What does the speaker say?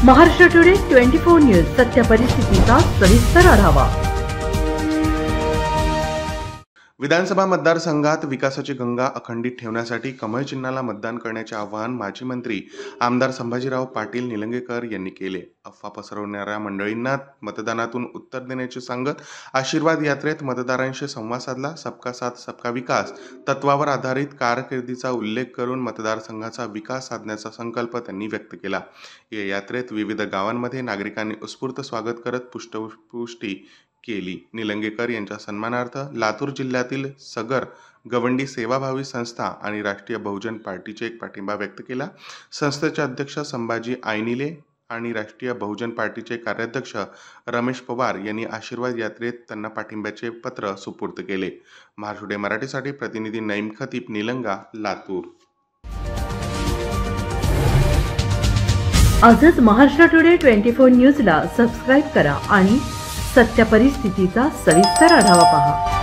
Maharashtra today 24 news सत्य परिस्थितीचा सविस्तर आढावा। विधानसभा मतदारसंघात विकासाची गंगा अखंडित ठेवण्यासाठी कमळ चिन्हाला मतदान करण्याचे आवाहन माजी मंत्री आमदार संभाजीराव पाटील निलंगेकर यांनी केले। अफवा पसरवणाऱ्या मंडळींना मतदानातून उत्तर देण्याचे सांगत आशीर्वाद यात्रेत मतदारांशी संवाद साधला। सबका साथ सबका विकास तत्वावर आधारित कारकिर्दीचा उल्लेख करून मतदारसंघाचा विकास साधण्याचा संकल्प त्यांनी व्यक्त केला। या यात्रेत विविध गावांमध्ये नागरिकांनी उत्स्फूर्त स्वागत करत पुष्पवृष्टी केली। निलंगेकर यांच्या सन्मानार्थ लातूर जिल्ह्यातील सगर गवंडी सेवाभावी संस्था आणि राष्ट्रीय बहुजन पार्टीचे एक पाठिंबा व्यक्त केला। संस्थेचे अध्यक्ष संभाजी आयनिले आणि राष्ट्रीय बहुजन पार्टीचे कार्याध्यक्ष रमेश पवार यांनी आशीर्वाद यात्रेत त्यांना पाठिंब्याचे पत्र सुपूर्द केले। महाराष्ट्र टुडे मराठीसाठी प्रतिनिधी नईम खतीब, निलंगा, लातूर। आजच महाराष्ट्र टुडे 24 न्यूजला सबस्क्राइब करा आणि सत्य परिस्थितीचा सविस्तर आढावा पहा।